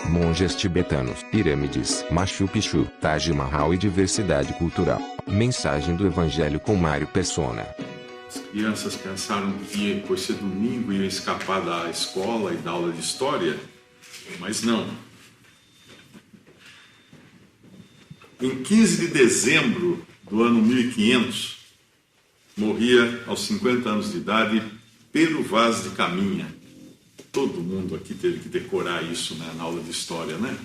monges tibetanos, pirâmides, Machu Picchu, Taj Mahal e diversidade cultural. Mensagem do Evangelho com Mário Persona. As crianças pensaram que, por ser domingo, iam escapar da escola e da aula de história, mas não. Em 15 de dezembro do ano 1500, morria aos 50 anos de idade Pero Vaz de Caminha. Todo mundo aqui teve que decorar isso, né, na aula de história, né?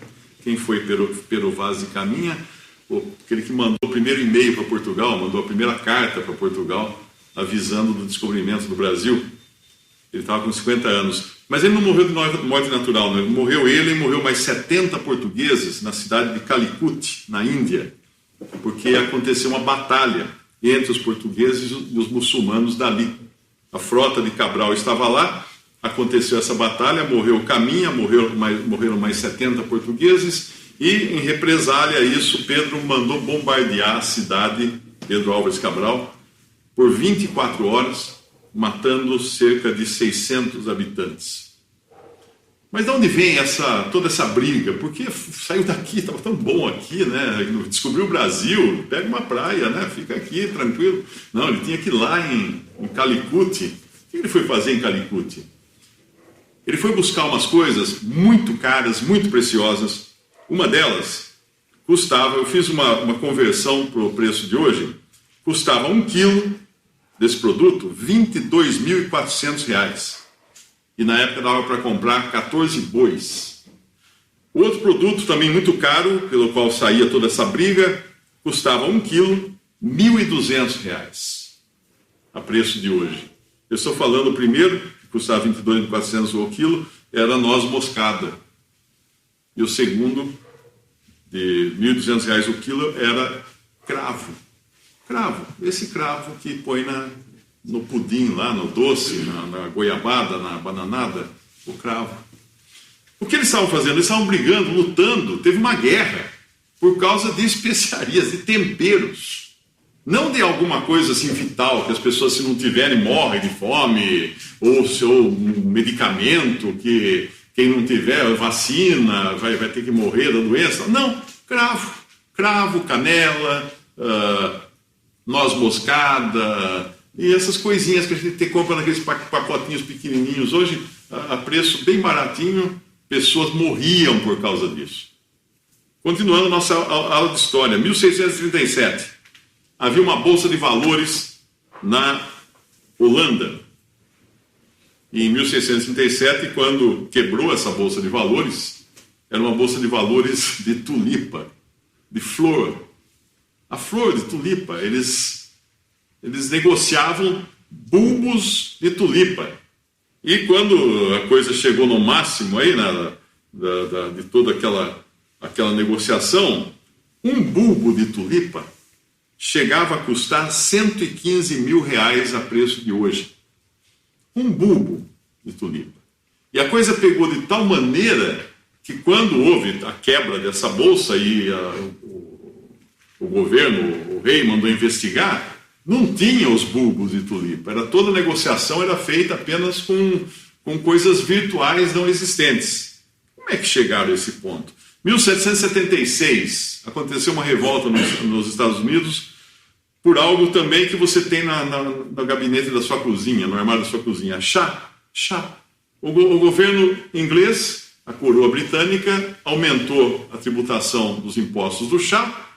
Quem foi Pero Vaz de Caminha? Aquele que mandou o primeiro e-mail para Portugal, mandou a primeira carta para Portugal, avisando do descobrimento do Brasil. Ele estava com 50 anos. Mas ele não morreu de morte natural, né? Morreu ele e morreu mais 70 portugueses na cidade de Calicut, na Índia, porque aconteceu uma batalha entre os portugueses e os muçulmanos dali. A frota de Cabral estava lá, aconteceu essa batalha, morreu Caminha, morreram mais 70 portugueses, e em represália a isso, Pedro mandou bombardear a cidade, Pedro Álvares Cabral, por 24 horas, matando cerca de 600 habitantes. Mas de onde vem toda essa briga? Porque saiu daqui, estava tão bom aqui, né? Descobriu o Brasil, pega uma praia, né? Fica aqui, tranquilo. Não, ele tinha que ir lá em Calicut. O que ele foi fazer em Calicut? Ele foi buscar umas coisas muito caras, muito preciosas. Uma delas custava, eu fiz uma conversão para o preço de hoje, custava 1 quilo desse produto, R$22.400. E na época dava para comprar 14 bois. Outro produto também muito caro, pelo qual saía toda essa briga, custava 1 quilo, R$1.200, a preço de hoje. Eu estou falando o primeiro, que custava R$22.400 o quilo, era noz moscada. E o segundo, de R$1.200 o quilo, era cravo. Cravo, esse cravo que põe no pudim lá, no doce, na goiabada, na bananada, o cravo. O que eles estavam fazendo? Eles estavam brigando, lutando, teve uma guerra por causa de especiarias, de temperos. Não de alguma coisa assim vital, que as pessoas, se não tiverem, morrem de fome, ou seu medicamento, que quem não tiver vacina vai ter que morrer da doença. Não, cravo, canela, noz moscada, e essas coisinhas que a gente compra naqueles pacotinhos pequenininhos hoje, a preço bem baratinho, pessoas morriam por causa disso. Continuando nossa aula de história, 1637, havia uma bolsa de valores na Holanda. E em 1637, quando quebrou essa bolsa de valores, era uma bolsa de valores de tulipa, de flor. A flor de tulipa, eles negociavam bulbos de tulipa. E quando a coisa chegou no máximo aí, de toda aquela negociação, um bulbo de tulipa chegava a custar R$115 mil a preço de hoje. Um bulbo de tulipa. E a coisa pegou de tal maneira que quando houve a quebra dessa bolsa e o governo, o rei, mandou investigar, não tinha os bulbos de tulipa. Toda a negociação era feita apenas com coisas virtuais não existentes. Como é que chegaram a esse ponto? 1776, aconteceu uma revolta nos Estados Unidos por algo também que você tem no gabinete da sua cozinha, no armário da sua cozinha. Chá. O governo inglês, a coroa britânica, aumentou a tributação dos impostos do chá.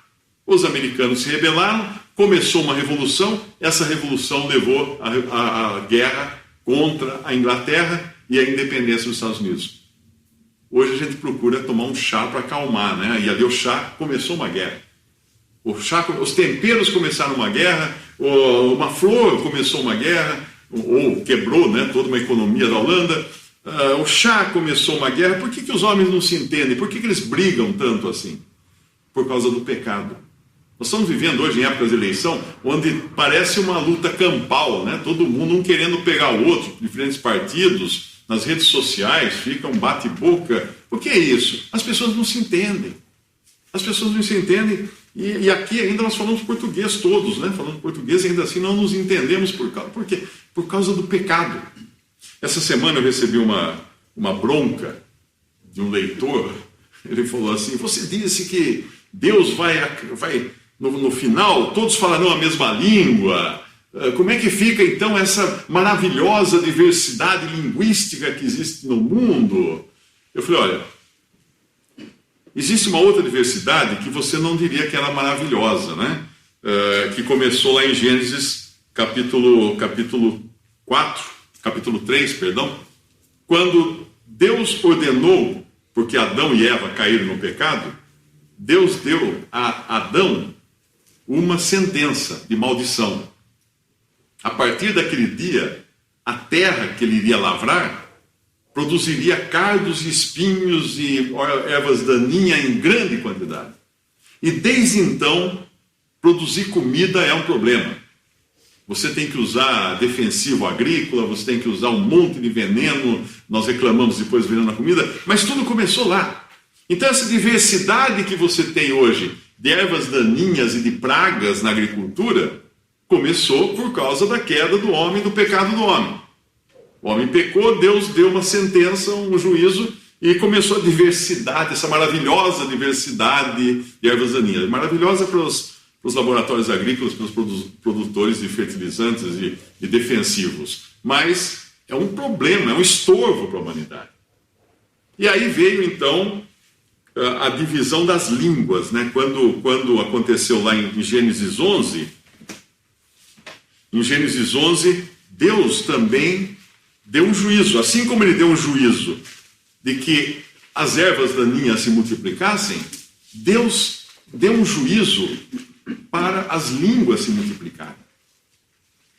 Os americanos se rebelaram, começou uma revolução, essa revolução levou à guerra contra a Inglaterra e a independência dos Estados Unidos. Hoje a gente procura tomar um chá para acalmar, né? E ali o chá começou uma guerra. Os temperos começaram uma guerra, uma flor começou uma guerra, ou quebrou, né, toda uma economia da Holanda. O chá começou uma guerra. Por que os homens não se entendem? Por que eles brigam tanto assim? Por causa do pecado. Nós estamos vivendo hoje em épocas de eleição, onde parece uma luta campal, né? Todo mundo um querendo pegar o outro, diferentes partidos, nas redes sociais, fica um bate-boca. O que é isso? As pessoas não se entendem. E aqui ainda nós falamos português todos, né? Falando português e ainda assim não nos entendemos. Por quê? Por causa do pecado. Essa semana eu recebi uma bronca de um leitor Ele falou assim: você disse que Deus vai no final, todos falarão a mesma língua. Como é que fica então essa maravilhosa diversidade linguística que existe no mundo? Eu falei: olha, existe uma outra diversidade que você não diria que era maravilhosa, né? Que começou lá em Gênesis capítulo 3, quando Deus ordenou, porque Adão e Eva caíram no pecado, Deus deu a Adão uma sentença de maldição. A partir daquele dia, a terra que ele iria lavrar produziria cardos e espinhos e ervas daninhas em grande quantidade. E desde então, produzir comida é um problema. Você tem que usar defensivo agrícola, você tem que usar um monte de veneno, nós reclamamos depois do veneno na comida, mas tudo começou lá. Então essa diversidade que você tem hoje de ervas daninhas e de pragas na agricultura começou por causa da queda do homem, do pecado do homem. O homem pecou, Deus deu uma sentença, um juízo, e começou a diversidade, essa maravilhosa diversidade de ervas daninhas. Maravilhosa para os laboratórios agrícolas, para os produtores de fertilizantes e defensivos. Mas é um problema, é um estorvo para a humanidade. E aí veio, então, a divisão das línguas, né? Quando aconteceu lá em Gênesis 11, Deus também deu um juízo. Assim como ele deu um juízo de que as ervas daninhas se multiplicassem, Deus deu um juízo para as línguas se multiplicarem.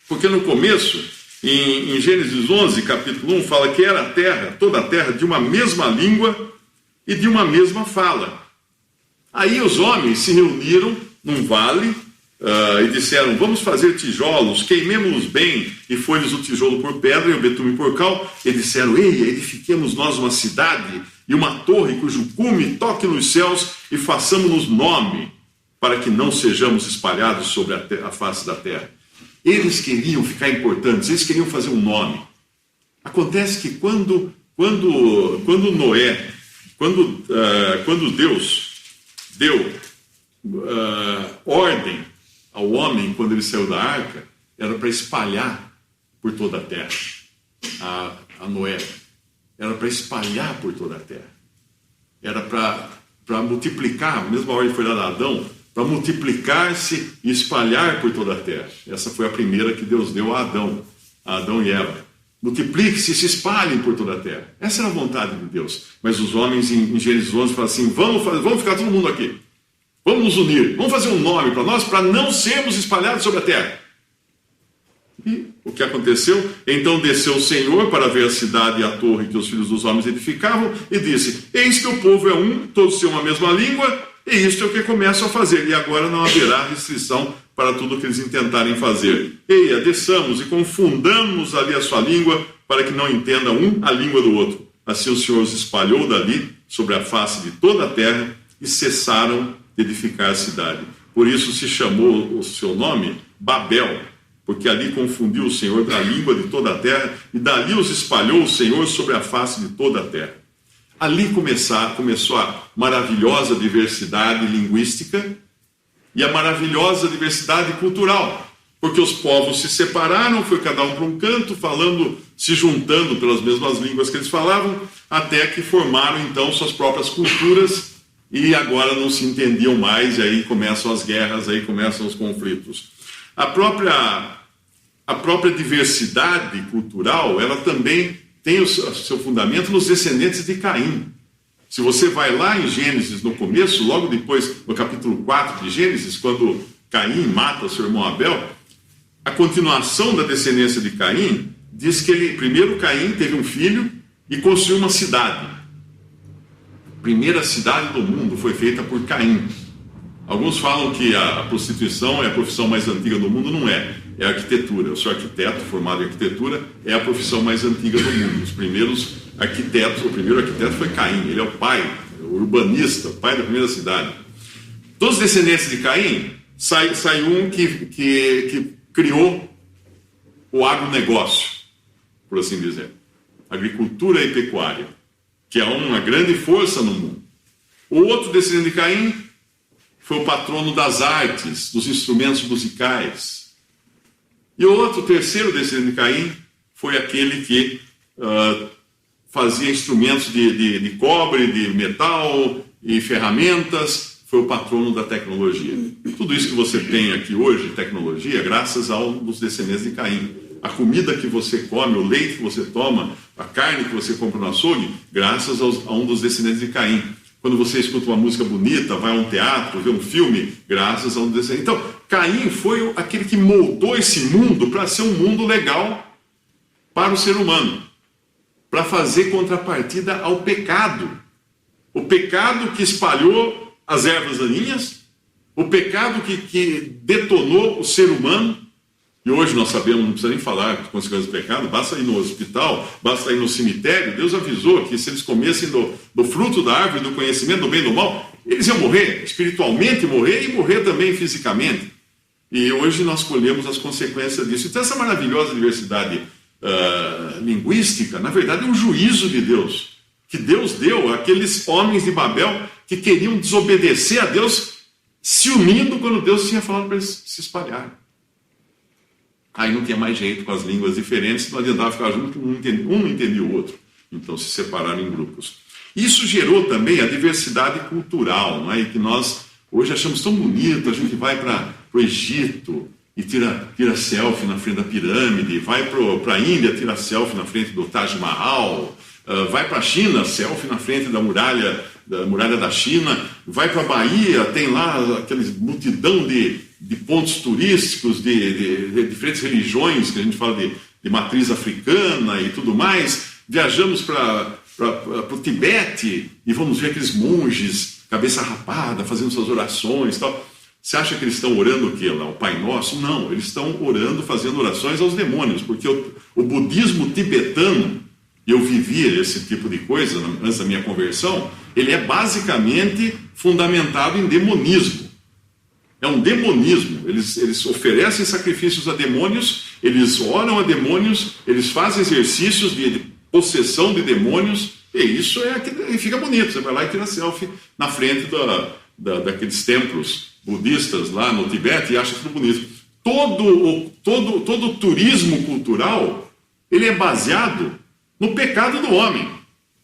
Porque no começo, em Gênesis 11, capítulo 1, fala que era a terra, toda a terra, de uma mesma língua e de uma mesma fala. Aí os homens se reuniram num vale e disseram: vamos fazer tijolos, queimemos-los bem, e foi-lhes o tijolo por pedra e o betume por cal. E disseram: ei, edifiquemos nós uma cidade e uma torre cujo cume toque nos céus e façamos-nos nome, para que não sejamos espalhados sobre a face da terra. Eles queriam ficar importantes, eles queriam fazer um nome. Acontece que quando Deus deu ordem ao homem, quando ele saiu da arca, era para espalhar por toda a terra. A Noé era para espalhar por toda a terra. Era para multiplicar, a mesma ordem foi dada a Adão, para multiplicar-se e espalhar por toda a terra. Essa foi a primeira que Deus deu a Adão e Eva. Multiplique-se e se espalhem por toda a terra. Essa era a vontade de Deus. Mas os homens em Gênesis 11 falam assim: vamos ficar todo mundo aqui. Vamos nos unir. Vamos fazer um nome para nós, para não sermos espalhados sobre a terra. E o que aconteceu? Então desceu o Senhor para ver a cidade e a torre que os filhos dos homens edificavam e disse: eis que o povo é um, todos têm uma mesma língua, e isto é o que começam a fazer. E agora não haverá restrição para tudo o que eles intentarem fazer. Eia, desçamos e confundamos ali a sua língua, para que não entenda um a língua do outro. Assim o Senhor os espalhou dali sobre a face de toda a terra e cessaram de edificar a cidade. Por isso se chamou o seu nome Babel, porque ali confundiu o Senhor da língua de toda a terra, e dali os espalhou o Senhor sobre a face de toda a terra. Ali começou a maravilhosa diversidade linguística e a maravilhosa diversidade cultural, porque os povos se separaram, foi cada um para um canto, falando, se juntando pelas mesmas línguas que eles falavam, até que formaram então suas próprias culturas, e agora não se entendiam mais, e aí começam as guerras, aí começam os conflitos. A própria diversidade cultural, ela também tem o seu fundamento nos descendentes de Caim. Se você vai lá em Gênesis, no começo, logo depois, no capítulo 4 de Gênesis, quando Caim mata seu irmão Abel, a continuação da descendência de Caim diz que primeiro Caim teve um filho e construiu uma cidade. A primeira cidade do mundo foi feita por Caim. Alguns falam que a prostituição é a profissão mais antiga do mundo. Não é. É a arquitetura. Eu sou arquiteto, formado em arquitetura, é a profissão mais antiga do mundo. O primeiro arquiteto foi Caim. Ele é o pai, o urbanista, o pai da primeira cidade. Dos descendentes de Caim, saiu um que criou o agronegócio, por assim dizer. Agricultura e pecuária, que é uma grande força no mundo. O outro descendente de Caim foi o patrono das artes, dos instrumentos musicais. E o outro, terceiro descendente de Caim, foi aquele que fazia instrumentos de cobre, de metal e ferramentas, foi o patrono da tecnologia. Tudo isso que você tem aqui hoje, tecnologia, graças a um dos descendentes de Caim. A comida que você come, o leite que você toma, a carne que você compra no açougue, graças a um dos descendentes de Caim. Quando você escuta uma música bonita, vai a um teatro, vê um filme, graças a um descendente. Então, Caim foi aquele que moldou esse mundo para ser um mundo legal para o ser humano, para fazer contrapartida ao pecado. O pecado que espalhou as ervas daninhas, o pecado que detonou o ser humano. E hoje nós sabemos, não precisa nem falar de consequências do pecado, basta ir no hospital, basta ir no cemitério. Deus avisou que se eles comessem do fruto da árvore do conhecimento do bem e do mal, eles iam morrer, espiritualmente morrer e morrer também fisicamente. E hoje nós colhemos as consequências disso. Então essa maravilhosa diversidade linguística, na verdade é um juízo de Deus, que Deus deu àqueles homens de Babel que queriam desobedecer a Deus, se unindo quando Deus tinha falado para eles se espalharem. Aí não tinha mais jeito, com as línguas diferentes, não adiantava ficar junto, um não entendia o outro. Então se separaram em grupos. Isso gerou também a diversidade cultural, não é? E que nós hoje achamos tão bonito. A gente vai para o Egito e tira selfie na frente da pirâmide, vai para a Índia, tira selfie na frente do Taj Mahal, vai para a China, selfie na frente da muralha da China, vai para a Bahia, tem lá aquela multidão de pontos turísticos de diferentes religiões, que a gente fala de matriz africana e tudo mais. Viajamos para o Tibete e vamos ver aqueles monges, cabeça rapada, fazendo suas orações e tal. Você acha que eles estão orando o quê lá? O Pai Nosso? Não, eles estão orando, fazendo orações aos demônios, porque o budismo tibetano, eu vivia esse tipo de coisa antes da minha conversão, ele é basicamente fundamentado em demonismo. É um demonismo. Eles oferecem sacrifícios a demônios, eles oram a demônios, eles fazem exercícios de possessão de demônios, e isso e fica bonito. Você vai lá e tira selfie na frente daqueles templos budistas lá no Tibete e acha tudo bonito. Todo o turismo cultural, ele é baseado no pecado do homem.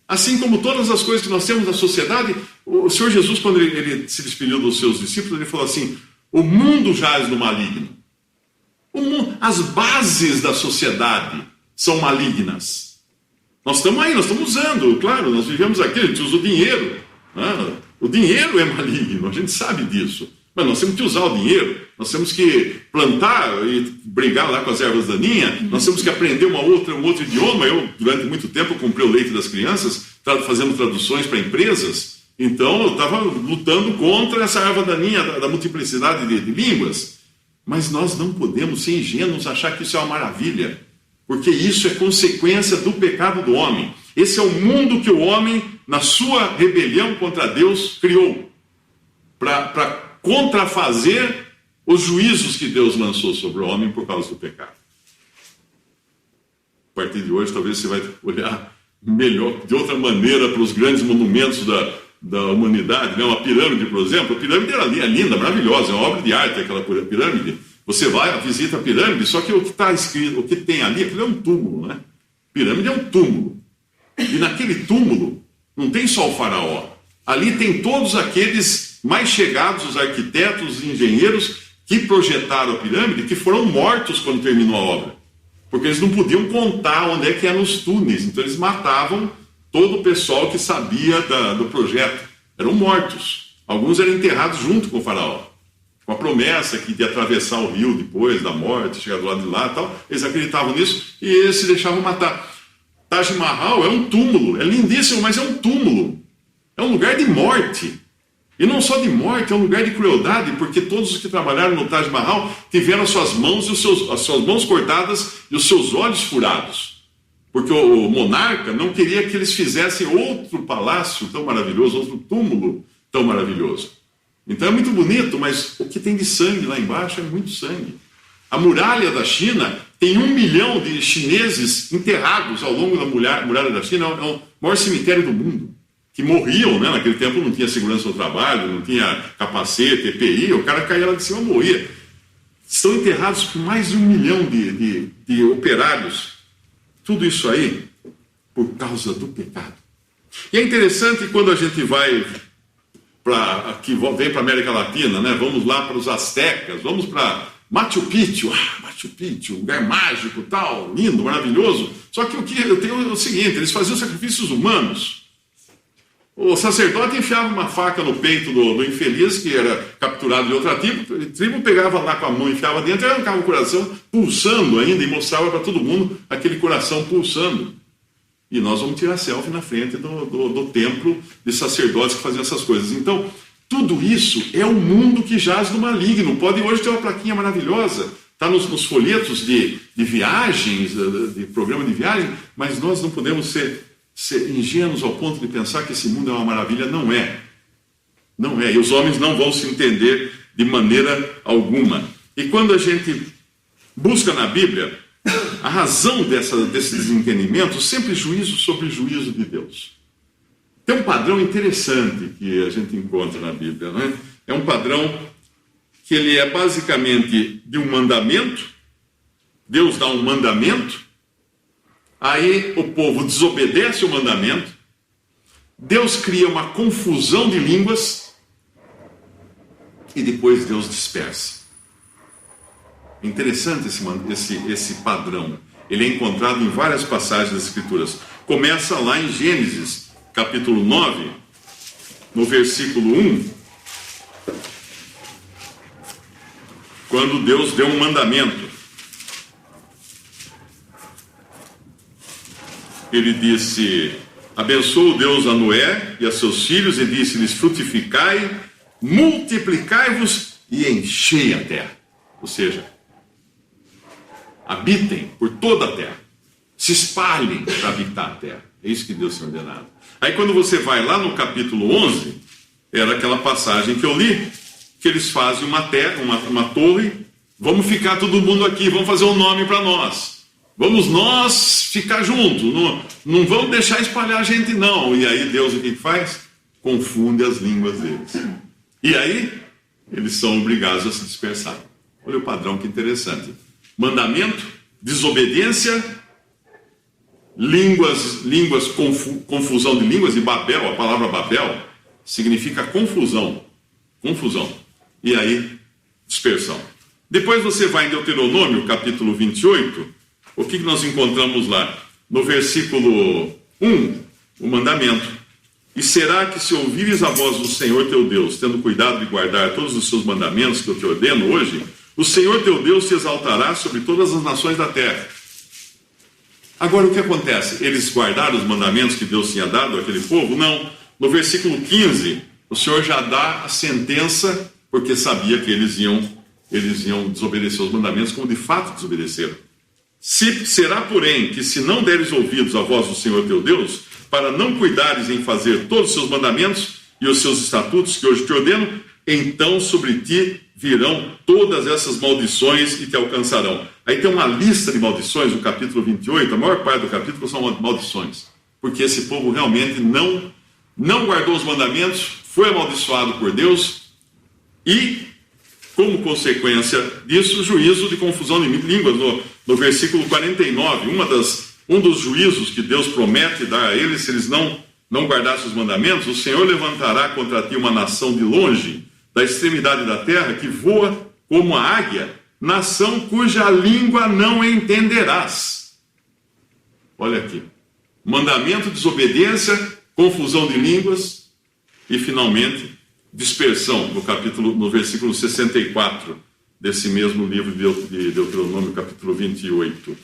Assim como todas as coisas que nós temos na sociedade, o Senhor Jesus, quando ele se despediu dos seus discípulos, ele falou assim: o mundo jaz no maligno. As bases da sociedade são malignas. Nós estamos aí, nós estamos usando, claro, nós vivemos aqui, a gente usa o dinheiro. Né? O dinheiro é maligno, a gente sabe disso. Mas nós temos que usar o dinheiro, nós temos que plantar e brigar lá com as ervas daninhas, nós temos que aprender um outro idioma. Eu, durante muito tempo, comprei o leite das crianças, fazendo traduções para empresas, então eu estava lutando contra essa erva daninha da multiplicidade de línguas. Mas nós não podemos ser ingênuos, achar que isso é uma maravilha, porque isso é consequência do pecado do homem. Esse é o mundo que o homem, na sua rebelião contra Deus, criou, para contrafazer os juízos que Deus lançou sobre o homem por causa do pecado. A partir de hoje, talvez você vai olhar melhor, de outra maneira, para os grandes monumentos da humanidade, né? Uma pirâmide, por exemplo. A pirâmide é linda, maravilhosa, é uma obra de arte aquela pirâmide. Você vai, visita a pirâmide, só que o que está escrito, o que tem ali, aquilo é um túmulo, né? Pirâmide é um túmulo. E naquele túmulo não tem só o faraó. Ali tem todos aqueles mais chegados, os arquitetos, os engenheiros que projetaram a pirâmide, que foram mortos quando terminou a obra. Porque eles não podiam contar onde é que eram os túneis. Então eles matavam todo o pessoal que sabia do projeto. Eram mortos. Alguns eram enterrados junto com o faraó, com a promessa que de atravessar o rio depois da morte, chegar do lado de lá e tal. Eles acreditavam nisso e eles se deixavam matar. Taj Mahal é um túmulo, é lindíssimo, mas é um túmulo. É um lugar de morte. E não só de morte, é um lugar de crueldade, porque todos os que trabalharam no Taj Mahal tiveram as suas mãos cortadas e os seus olhos furados. Porque o monarca não queria que eles fizessem outro palácio tão maravilhoso, outro túmulo tão maravilhoso. Então é muito bonito, mas o que tem de sangue lá embaixo é muito sangue. A muralha da China tem 1 milhão de chineses enterrados ao longo da muralha da China, é o maior cemitério do mundo. que morriam, né? Naquele tempo não tinha segurança no trabalho, não tinha capacete, EPI, o cara caía lá de cima e morria. Estão enterrados com mais de 1 milhão de operários. Tudo isso aí por causa do pecado. E é interessante quando a gente vai vem para a América Latina, né? Vamos lá para os astecas, vamos para Machu Picchu, lugar mágico, tal, lindo, maravilhoso. Só que eu tenho o seguinte, eles faziam sacrifícios humanos. O sacerdote enfiava uma faca no peito do infeliz, que era capturado de outra tribo, pegava lá com a mão, enfiava dentro, e arrancava o coração, pulsando ainda, e mostrava para todo mundo aquele coração pulsando. E nós vamos tirar selfie na frente do templo de sacerdotes que faziam essas coisas. Então, tudo isso é um mundo que jaz no maligno. Pode hoje ter uma plaquinha maravilhosa, está nos folhetos de viagens, de programa de viagem, mas nós não podemos ser ingênuos ao ponto de pensar que esse mundo é uma maravilha. Não é. Não é. E os homens não vão se entender de maneira alguma. E quando a gente busca na Bíblia a razão desse desentendimento, sempre juízo sobre juízo de Deus. Tem um padrão interessante que a gente encontra na Bíblia, né? É um padrão que ele é basicamente de um mandamento. Deus dá um mandamento, aí o povo desobedece o mandamento, Deus cria uma confusão de línguas e depois Deus dispersa. Interessante esse padrão. Ele é encontrado em várias passagens das Escrituras. Começa lá em Gênesis, capítulo 9, no versículo 1, quando Deus deu um mandamento. Ele disse: abençoou Deus a Noé e a seus filhos e disse-lhes: frutificai, multiplicai-vos e enchei a terra. Ou seja, habitem por toda a terra, se espalhem para habitar a terra. É isso que Deus tem ordenado. Aí quando você vai lá no capítulo 11, era aquela passagem que eu li, que eles fazem uma torre, vamos ficar todo mundo aqui, vamos fazer um nome para nós, vamos nós ficar juntos, não vamos deixar espalhar a gente não. E aí Deus o que faz? Confunde as línguas deles. E aí eles são obrigados a se dispersar. Olha o padrão, que interessante. Mandamento, desobediência, confusão de línguas, e Babel, a palavra Babel, significa confusão. E aí, dispersão. Depois você vai em Deuteronômio, capítulo 28, o que nós encontramos lá? No versículo 1, o mandamento. E será que se ouvires a voz do Senhor teu Deus, tendo cuidado de guardar todos os seus mandamentos que eu te ordeno hoje, o Senhor teu Deus se exaltará sobre todas as nações da terra. Agora o que acontece? Eles guardaram os mandamentos que Deus tinha dado àquele povo? Não. No versículo 15, o Senhor já dá a sentença, porque sabia que eles iam desobedecer os mandamentos, como de fato desobedeceram. Será, porém, que se não deres ouvidos à voz do Senhor teu Deus, para não cuidares em fazer todos os seus mandamentos e os seus estatutos que hoje te ordeno, então sobre ti virão todas essas maldições e te alcançarão. Aí tem uma lista de maldições no capítulo 28, a maior parte do capítulo são maldições, porque esse povo realmente não guardou os mandamentos, foi amaldiçoado por Deus e, como consequência disso, juízo de confusão de línguas. No versículo 49, um dos juízos que Deus promete dar a eles, se eles não guardassem os mandamentos, o Senhor levantará contra ti uma nação de longe, da extremidade da terra, que voa como a águia, nação cuja língua não entenderás. Olha aqui. Mandamento, desobediência, confusão de línguas e, finalmente, dispersão, no versículo 64 desse mesmo livro de Deuteronômio, capítulo 28.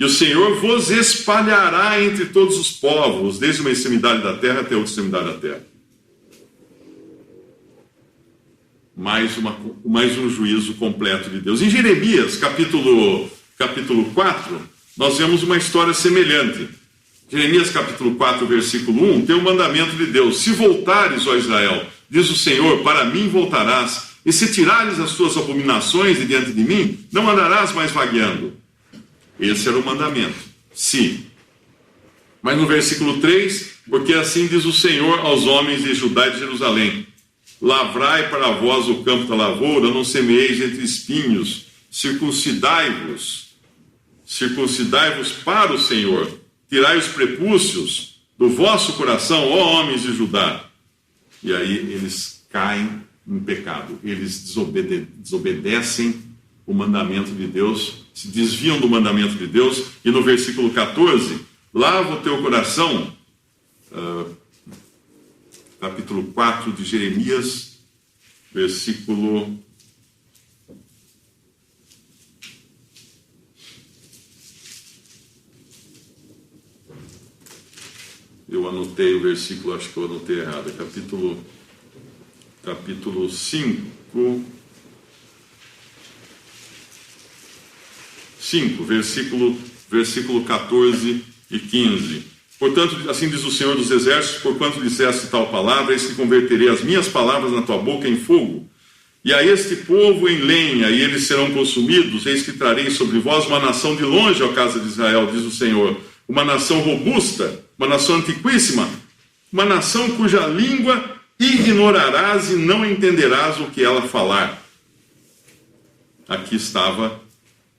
E o Senhor vos espalhará entre todos os povos, desde uma extremidade da terra até outra extremidade da terra. Mais um juízo completo de Deus. Em Jeremias, capítulo 4, nós vemos uma história semelhante. Jeremias, capítulo 4, versículo 1, tem um mandamento de Deus: se voltares, ó Israel, diz o Senhor, para mim voltarás, e se tirares as tuas abominações de diante de mim, não andarás mais vagueando. Esse era o mandamento. Se. Mas no versículo 3, Porque assim diz o Senhor aos homens de Judá e de Jerusalém: lavrai para vós o campo da lavoura, não semeeis entre espinhos, circuncidai-vos para o Senhor, tirai os prepúcios do vosso coração, ó homens de Judá. E aí eles caem em pecado, eles desobedecem o mandamento de Deus, se desviam do mandamento de Deus, e no versículo 14, lava o teu coração, capítulo 4 de Jeremias, versículo... Eu anotei o versículo, acho que eu anotei errado, capítulo 5, versículo 14 e 15. Portanto, assim diz o Senhor dos Exércitos, porquanto disseste tal palavra, eis que converterei as minhas palavras na tua boca em fogo, e a este povo em lenha, e eles serão consumidos. Eis que trarei sobre vós uma nação de longe, ó casa de Israel, diz o Senhor, uma nação robusta, uma nação antiquíssima, uma nação cuja língua ignorarás e não entenderás o que ela falar. Aqui estava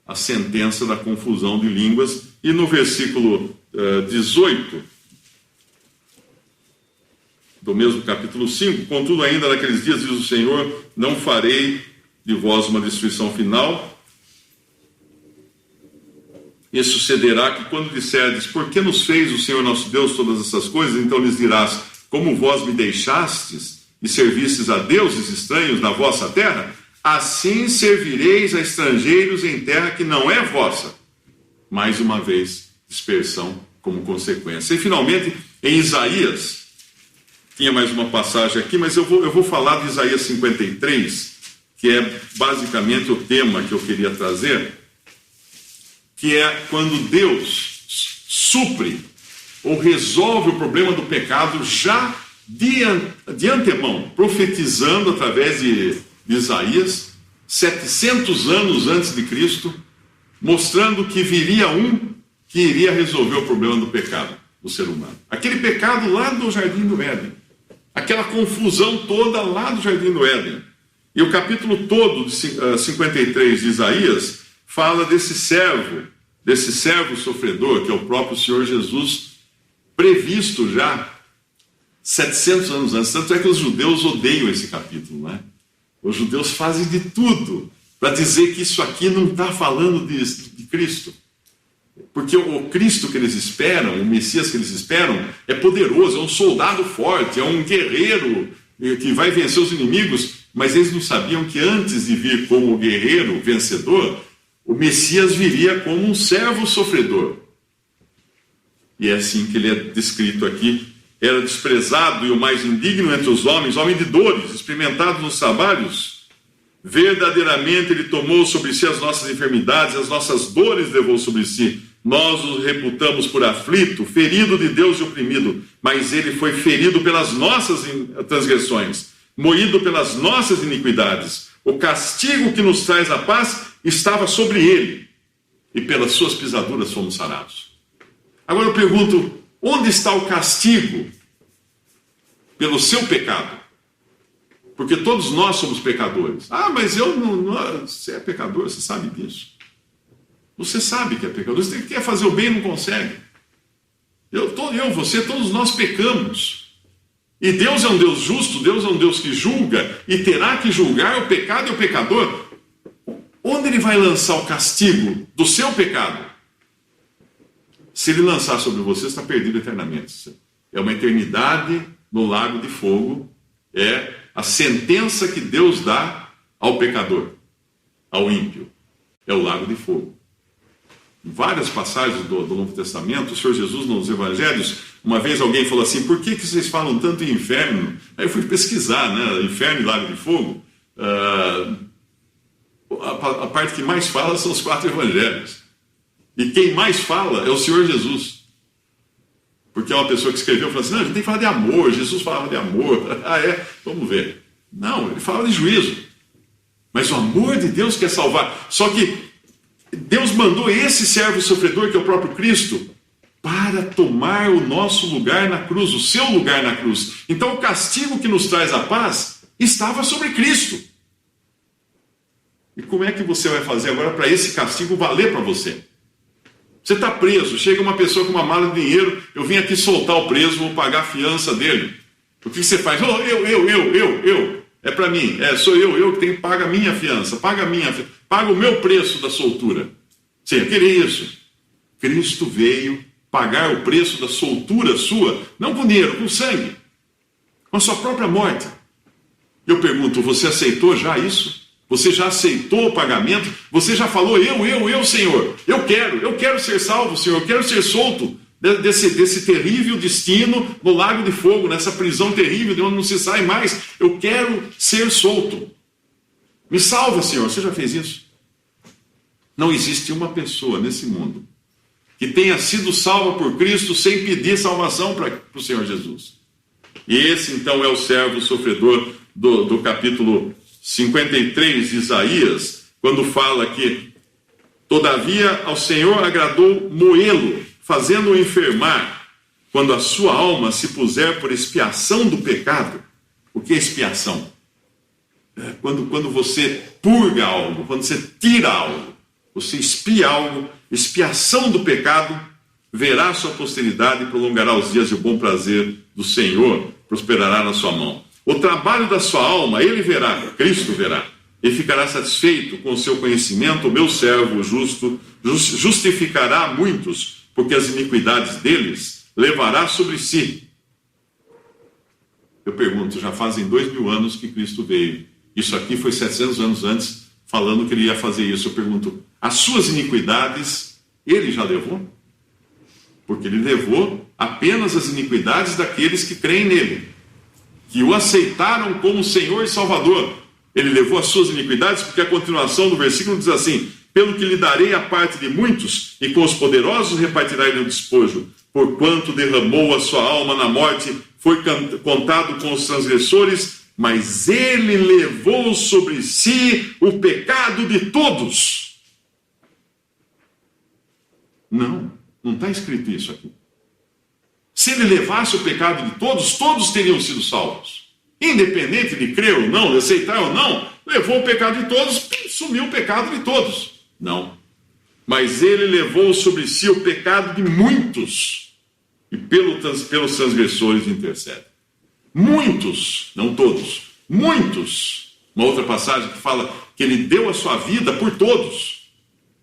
a sentença da confusão de línguas, e no versículo 18 do mesmo capítulo 5, contudo ainda naqueles dias, diz o Senhor, não farei de vós uma destruição final, e sucederá que quando disserdes, por que nos fez o Senhor nosso Deus todas essas coisas, então lhes dirás, como vós me deixastes e servistes a deuses estranhos na vossa terra, assim servireis a estrangeiros em terra que não é vossa. Mais uma vez, dispersão como consequência. E finalmente, em Isaías, tinha mais uma passagem aqui, mas eu vou falar de Isaías 53, que é basicamente o tema que eu queria trazer, que é quando Deus supre ou resolve o problema do pecado já de antemão, profetizando através de Isaías, 700 anos antes de Cristo, mostrando que viria um que iria resolver o problema do pecado do ser humano. Aquele pecado lá do Jardim do Éden, aquela confusão toda lá do Jardim do Éden. E o capítulo todo de 53 de Isaías fala desse servo sofredor, que é o próprio Senhor Jesus, previsto já 700 anos antes. Tanto é que os judeus odeiam esse capítulo, né? Os judeus fazem de tudo para dizer que isso aqui não está falando de Cristo. Porque o Cristo que eles esperam, o Messias que eles esperam, é poderoso, é um soldado forte, é um guerreiro que vai vencer os inimigos, mas eles não sabiam que antes de vir como guerreiro vencedor, o Messias viria como um servo sofredor. E é assim que ele é descrito aqui. Era desprezado e o mais indigno entre os homens, homem de dores, experimentado nos trabalhos. Verdadeiramente ele tomou sobre si as nossas enfermidades, as nossas dores levou sobre si. Nós o reputamos por aflito, ferido de Deus e oprimido, mas ele foi ferido pelas nossas transgressões, moído pelas nossas iniquidades. O castigo que nos traz a paz estava sobre ele, e pelas suas pisaduras fomos sarados. Agora eu pergunto, onde está o castigo pelo seu pecado? Porque todos nós somos pecadores. Ah, mas eu não, você é pecador, você sabe disso. Você sabe que é pecador, você quer fazer o bem e não consegue. Você, todos nós pecamos. E Deus é um Deus justo, Deus é um Deus que julga, e terá que julgar o pecado e o pecador. Onde ele vai lançar o castigo do seu pecado? Se ele lançar sobre você, está perdido eternamente. É uma eternidade no lago de fogo. É a sentença que Deus dá ao pecador, ao ímpio. É o lago de fogo. Em várias passagens do Novo Testamento, o Senhor Jesus, nos Evangelhos, uma vez alguém falou assim, por que vocês falam tanto em inferno? Aí eu fui pesquisar, né? Inferno e lago de fogo. A parte que mais fala são os 4 Evangelhos. E quem mais fala é o Senhor Jesus. Porque é uma pessoa que escreveu e falou assim, não, a gente tem que falar de amor, Jesus falava de amor. Ah, é? Vamos ver. Não, ele fala de juízo. Mas o amor de Deus quer salvar. Só que Deus mandou esse servo sofredor, que é o próprio Cristo, para tomar o nosso lugar na cruz, o seu lugar na cruz. Então o castigo que nos traz a paz estava sobre Cristo. E como é que você vai fazer agora para esse castigo valer para você? Você está preso, chega uma pessoa com uma mala de dinheiro, eu vim aqui soltar o preso, vou pagar a fiança dele. O que você faz? Oh, eu. É para mim, sou eu que tenho que pagar a minha fiança, paga o meu preço da soltura. Você queria isso? Cristo veio pagar o preço da soltura sua, não com dinheiro, com sangue, com a sua própria morte. Eu pergunto, você aceitou já isso? Você já aceitou o pagamento? Você já falou, eu, Senhor, eu quero ser salvo, Senhor, eu quero ser solto desse terrível destino no lago de fogo, nessa prisão terrível de onde não se sai mais. Eu quero ser solto. Me salva, Senhor. Você já fez isso? Não existe uma pessoa nesse mundo que tenha sido salva por Cristo sem pedir salvação para o Senhor Jesus. E esse, então, é o servo sofredor do capítulo 53 de Isaías, quando fala que, todavia, ao Senhor agradou moê-lo, fazendo-o enfermar, quando a sua alma se puser por expiação do pecado. O que é expiação? Quando você purga algo, quando você tira algo, você expia algo, expiação do pecado, verá sua posteridade e prolongará os dias de bom prazer do Senhor, prosperará na sua mão. O trabalho da sua alma, ele verá, Cristo verá, e ficará satisfeito com o seu conhecimento. O meu servo justo justificará muitos, porque as iniquidades deles levará sobre si. Eu pergunto, já fazem 2000 anos que Cristo veio. Isso aqui foi 700 anos antes, falando que ele ia fazer isso. Eu pergunto, as suas iniquidades, ele já levou? Porque ele levou apenas as iniquidades daqueles que creem nele, que o aceitaram como Senhor e Salvador. Ele levou as suas iniquidades, porque a continuação do versículo diz assim: pelo que lhe darei a parte de muitos, e com os poderosos repartirá ele o despojo. Porquanto derramou a sua alma na morte, foi contado com os transgressores, mas ele levou sobre si o pecado de todos. Não está escrito isso aqui. Se ele levasse o pecado de todos, todos teriam sido salvos. Independente de crer ou não, de aceitar ou não, levou o pecado de todos, sumiu o pecado de todos. Não. Mas ele levou sobre si o pecado de muitos, e pelos transgressores intercede. Muitos, não todos, muitos. Uma outra passagem que fala que ele deu a sua vida por todos.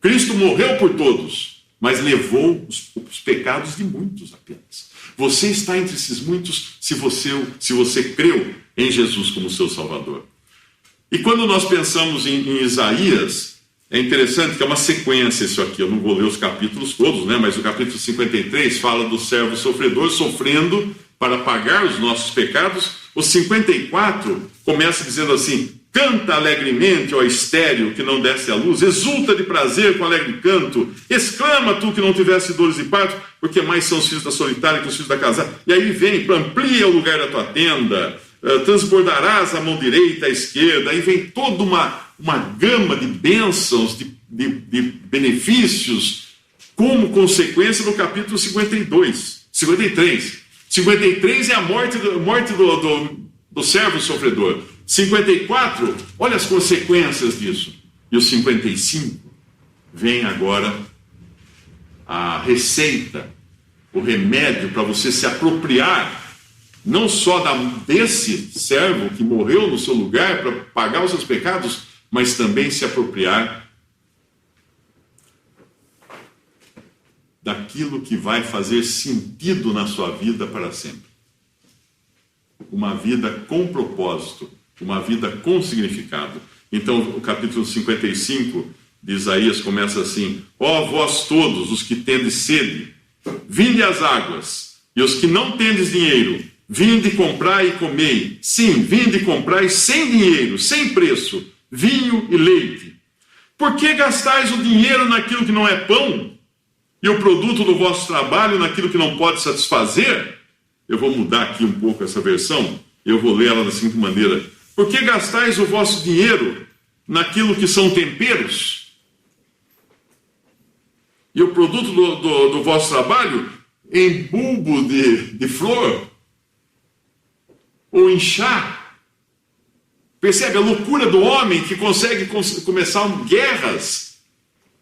Cristo morreu por todos, mas levou os pecados de muitos apenas. Você está entre esses muitos se você creu em Jesus como seu Salvador. E quando nós pensamos em Isaías, é interessante que é uma sequência isso aqui. Eu não vou ler os capítulos todos, né? Mas o capítulo 53 fala do servo sofredor sofrendo para pagar os nossos pecados. O 54 começa dizendo assim: canta alegremente, ó estéril, que não desce à luz, exulta de prazer com alegre canto, exclama tu que não tivesse dores de parto, porque mais são os filhos da solitária que os filhos da casada. E aí vem, amplia o lugar da tua tenda, transbordarás a mão direita, a esquerda, aí vem toda uma gama de bênçãos, de benefícios, como consequência do capítulo 53. 53 é a morte do servo sofredor. 54, olha as consequências disso. E o 55, vem agora a receita, o remédio para você se apropriar, não só desse servo que morreu no seu lugar para pagar os seus pecados, mas também se apropriar daquilo que vai fazer sentido na sua vida para sempre. Uma vida com propósito, uma vida com significado. Então, o capítulo 55 de Isaías começa assim: ó vós todos os que tendes sede, vinde às águas, e os que não tendes dinheiro, vinde comprai e comei. Sim, vinde comprai sem dinheiro, sem preço, vinho e leite. Por que gastais o dinheiro naquilo que não é pão, e o produto do vosso trabalho naquilo que não pode satisfazer? Eu vou mudar aqui um pouco essa versão, eu vou ler ela da seguinte maneira: por que gastais o vosso dinheiro naquilo que são temperos? E o produto do vosso trabalho em bulbo de flor ou em chá. Percebe a loucura do homem que consegue começar guerras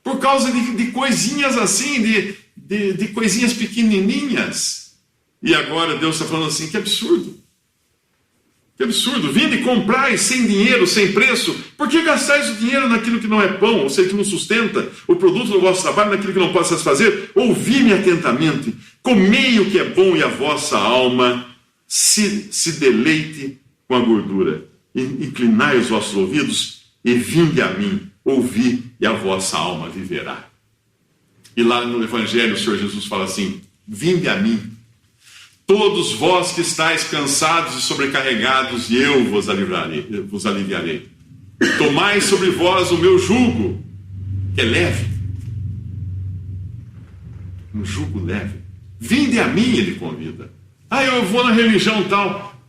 por causa de coisinhas assim, de coisinhas pequenininhas. E agora Deus está falando assim, que absurdo. Que absurdo. Vinde e comprai sem dinheiro, sem preço. Por que gastais o dinheiro naquilo que não é pão, ou seja, que não sustenta o produto do vosso trabalho, naquilo que não pode satisfazer? Ouvi-me atentamente. Comei o que é bom e a vossa alma se deleite com a gordura. Inclinai os vossos ouvidos e vinde a mim. Ouvi e a vossa alma viverá. E lá no Evangelho o Senhor Jesus fala assim, vinde a mim. Todos vós que estáis cansados e sobrecarregados, e eu vos aliviarei. Tomai sobre vós o meu jugo, que é leve. Um jugo leve. Vinde a mim, ele convida. Eu vou na religião tal.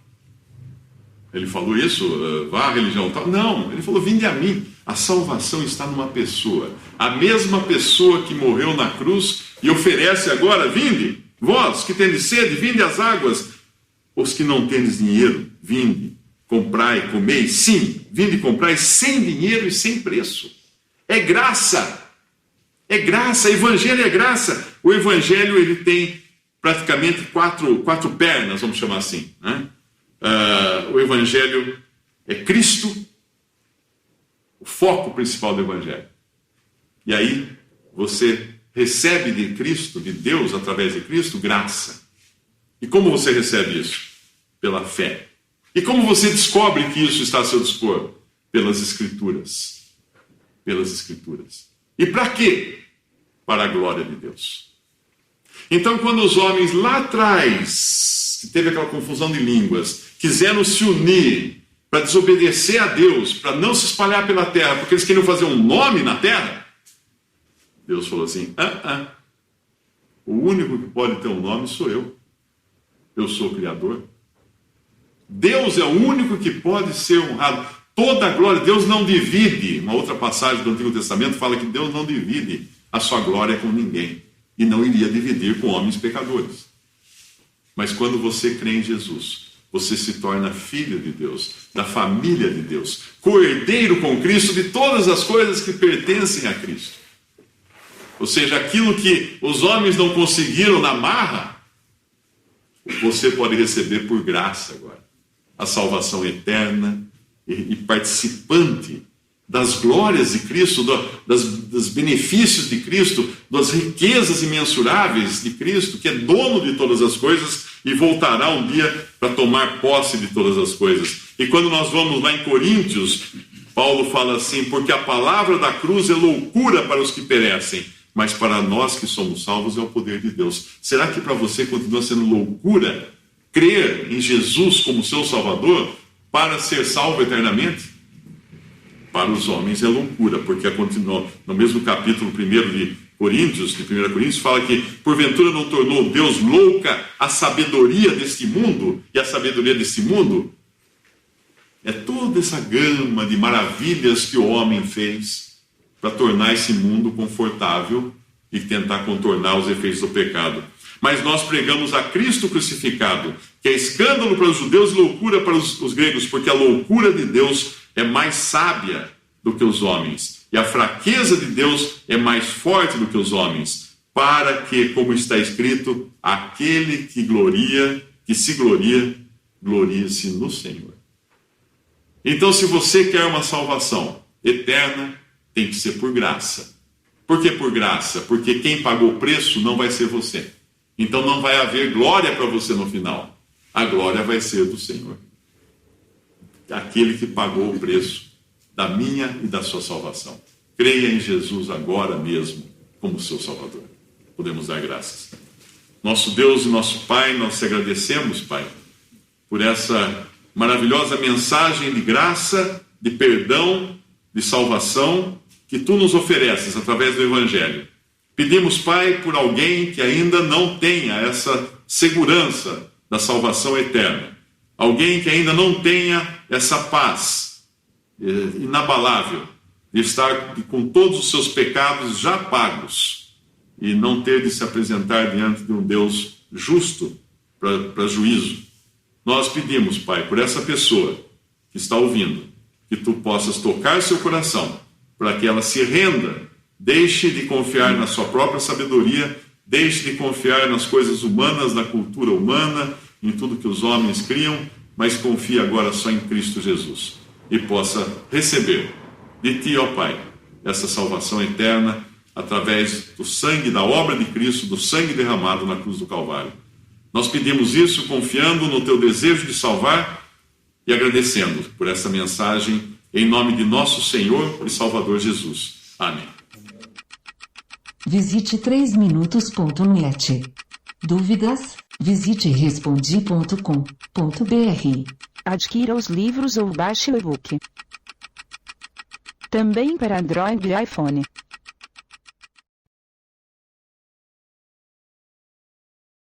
Ele falou isso? Vá à religião tal? Não, ele falou, vinde a mim. A salvação está numa pessoa. A mesma pessoa que morreu na cruz e oferece agora, vinde. Vós que tendes sede, vinde às águas. Os que não tendes dinheiro, vinde, comprai, comei. Sim, vinde comprai sem dinheiro e sem preço. É graça. É graça. Evangelho é graça. O Evangelho ele tem praticamente quatro pernas, vamos chamar assim. Né? O Evangelho é Cristo, o foco principal do Evangelho. E aí você recebe de Cristo, de Deus, através de Cristo, graça. E como você recebe isso? Pela fé. E como você descobre que isso está a seu dispor? Pelas Escrituras. Pelas Escrituras. E para quê? Para a glória de Deus. Então, quando os homens lá atrás, que teve aquela confusão de línguas, quiseram se unir para desobedecer a Deus, para não se espalhar pela terra, porque eles queriam fazer um nome na terra, Deus falou assim, o único que pode ter um nome sou eu. Eu sou o Criador. Deus é o único que pode ser honrado. Toda a glória, Deus não divide. Uma outra passagem do Antigo Testamento fala que Deus não divide a sua glória com ninguém. E não iria dividir com homens pecadores. Mas quando você crê em Jesus, você se torna filho de Deus, da família de Deus, co-herdeiro com Cristo de todas as coisas que pertencem a Cristo. Ou seja, aquilo que os homens não conseguiram na marra, você pode receber por graça agora. A salvação eterna e participante das glórias de Cristo, dos benefícios de Cristo, das riquezas imensuráveis de Cristo, que é dono de todas as coisas e voltará um dia para tomar posse de todas as coisas. E quando nós vamos lá em Coríntios, Paulo fala assim, porque a palavra da cruz é loucura para os que perecem, mas para nós que somos salvos é o poder de Deus. Será que para você continua sendo loucura crer em Jesus como seu Salvador para ser salvo eternamente? Para os homens é loucura, porque no mesmo capítulo 1 de 1 Coríntios, fala que porventura não tornou Deus louca a sabedoria deste mundo, e a sabedoria deste mundo é toda essa gama de maravilhas que o homem fez para tornar esse mundo confortável e tentar contornar os efeitos do pecado. Mas nós pregamos a Cristo crucificado, que é escândalo para os judeus e loucura para os gregos, porque a loucura de Deus é mais sábia do que os homens, e a fraqueza de Deus é mais forte do que os homens, para que, como está escrito, aquele que se gloria, glorie-se no Senhor. Então, se você quer uma salvação eterna, tem que ser por graça. Por que por graça? Porque quem pagou o preço não vai ser você. Então não vai haver glória para você no final. A glória vai ser do Senhor. Aquele que pagou o preço da minha e da sua salvação. Creia em Jesus agora mesmo como seu Salvador. Podemos dar graças. Nosso Deus e nosso Pai, nós te agradecemos, Pai, por essa maravilhosa mensagem de graça, de perdão, de salvação que Tu nos ofereces através do Evangelho. Pedimos, Pai, por alguém que ainda não tenha essa segurança da salvação eterna. Alguém que ainda não tenha essa paz inabalável de estar com todos os seus pecados já pagos e não ter de se apresentar diante de um Deus justo para juízo. Nós pedimos, Pai, por essa pessoa que está ouvindo, que Tu possas tocar seu coração, para que ela se renda, deixe de confiar na sua própria sabedoria, deixe de confiar nas coisas humanas, na cultura humana, em tudo que os homens criam, mas confie agora só em Cristo Jesus e possa receber de Ti, ó Pai, essa salvação eterna através do sangue, da obra de Cristo, do sangue derramado na cruz do Calvário. Nós pedimos isso confiando no Teu desejo de salvar e agradecendo por essa mensagem em nome de nosso Senhor e Salvador Jesus. Amém. Visite 3minutos.net. Dúvidas? Visite respondi.com.br. Adquira os livros ou baixe o e-book. Também para Android e iPhone.